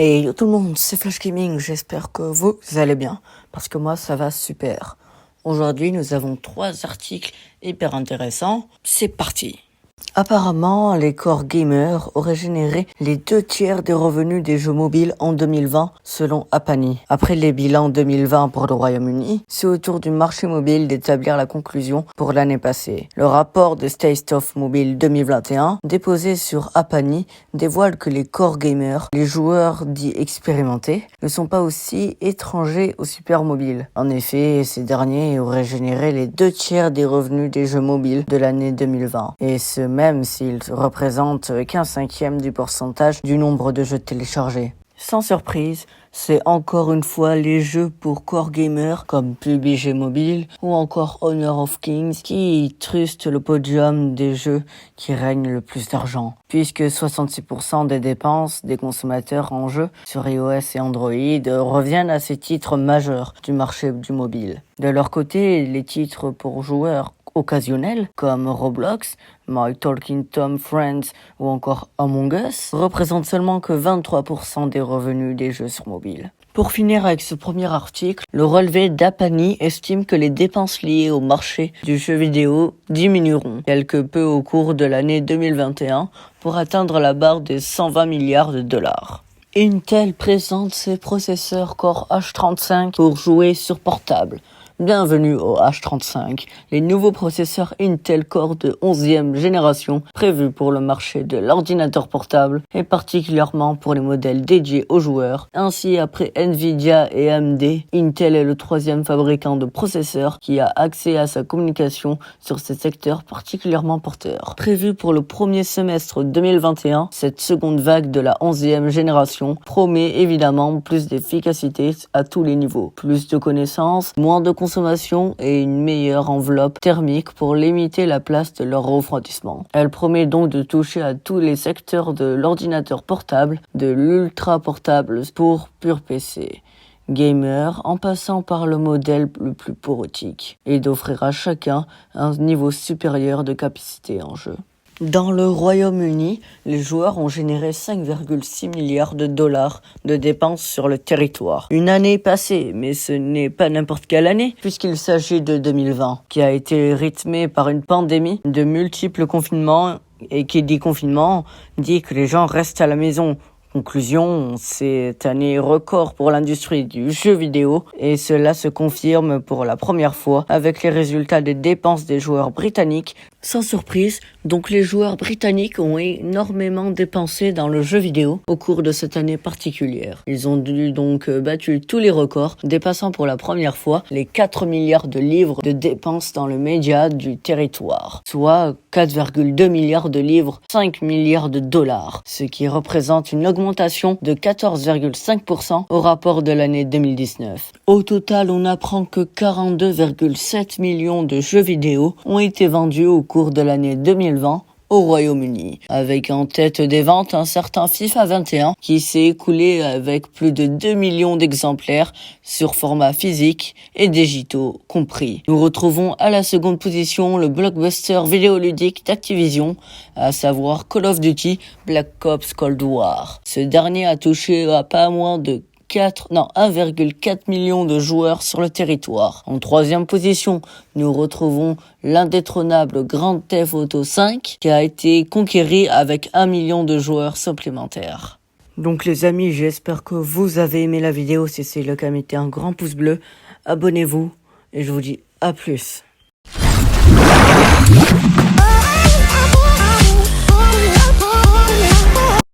Et yo tout le monde, c'est Flash Gaming, j'espère que vous allez bien, parce que moi ça va super. Aujourd'hui nous avons 3 articles hyper intéressants, c'est parti. Apparemment, les core gamers auraient généré les 2/3 des revenus des jeux mobiles en 2020, selon Apani. Après les bilans 2020 pour le Royaume-Uni, c'est au tour du marché mobile d'établir la conclusion pour l'année passée. Le rapport de State of Mobile 2021, déposé sur Apani, dévoile que les core gamers, les joueurs dits expérimentés, ne sont pas aussi étrangers aux super mobiles. En effet, ces derniers auraient généré les 2/3 des revenus des jeux mobiles de l'année 2020. Et ce même s'ils représentent qu'un cinquième du pourcentage du nombre de jeux téléchargés. Sans surprise, c'est encore une fois les jeux pour core gamers comme PUBG Mobile ou encore Honor of Kings qui trustent le podium des jeux qui règnent le plus d'argent, puisque 66% des dépenses des consommateurs en jeu sur iOS et Android reviennent à ces titres majeurs du marché du mobile. De leur côté, les titres pour joueurs occasionnels comme Roblox, My Talking Tom Friends ou encore Among Us représentent seulement que 23% des revenus des jeux sur mobile. Pour finir avec ce premier article, le relevé d'Apani estime que les dépenses liées au marché du jeu vidéo diminueront quelque peu au cours de l'année 2021 pour atteindre la barre des 120 milliards de dollars. Intel présente ses processeurs Core H35 pour jouer sur portable. Bienvenue au H35, les nouveaux processeurs Intel Core de 11e génération prévus pour le marché de l'ordinateur portable et particulièrement pour les modèles dédiés aux joueurs. Ainsi, après Nvidia et AMD, Intel est le 3e fabricant de processeurs qui a accès à sa communication sur ces secteurs particulièrement porteurs. Prévu pour le premier semestre 2021, cette seconde vague de la 11e génération promet évidemment plus d'efficacité à tous les niveaux, plus de connaissances, moins de consommation et une meilleure enveloppe thermique pour limiter la place de leur refroidissement. Elle promet donc de toucher à tous les secteurs de l'ordinateur portable, de l'ultra portable pour pur PC, gamer, en passant par le modèle le plus poreutique, et d'offrir à chacun un niveau supérieur de capacité en jeu. Dans le Royaume-Uni, les joueurs ont généré 5,6 milliards de dollars de dépenses sur le territoire. Une année passée, mais ce n'est pas n'importe quelle année, puisqu'il s'agit de 2020, qui a été rythmée par une pandémie, de multiples confinements, et qui dit confinement, dit que les gens restent à la maison. Conclusion, c'est année record pour l'industrie du jeu vidéo et cela se confirme pour la première fois avec les résultats des dépenses des joueurs britanniques. Sans surprise, donc les joueurs britanniques ont énormément dépensé dans le jeu vidéo au cours de cette année particulière. Ils ont donc battu tous les records, dépassant pour la première fois les 4 milliards de livres de dépenses dans le média du territoire, soit 4,2 milliards de livres, 5 milliards de dollars, ce qui représente une augmentation de 14,5% au rapport de l'année 2019. Au total, on apprend que 42,7 millions de jeux vidéo ont été vendus au cours de l'année 2020 au Royaume-Uni, avec en tête des ventes un certain FIFA 21 qui s'est écoulé avec plus de 2 millions d'exemplaires sur format physique et digitaux compris. Nous retrouvons à la seconde position le blockbuster vidéoludique d'Activision, à savoir Call of Duty Black Ops Cold War. Ce dernier a touché à pas moins de 1,4 million de joueurs sur le territoire. En 3e position, nous retrouvons l'indétrônable Grand Theft Auto 5 qui a été conquéri avec 1 million de joueurs supplémentaires. Donc les amis, j'espère que vous avez aimé la vidéo. Si c'est le cas, mettez un grand pouce bleu, abonnez-vous et je vous dis à plus.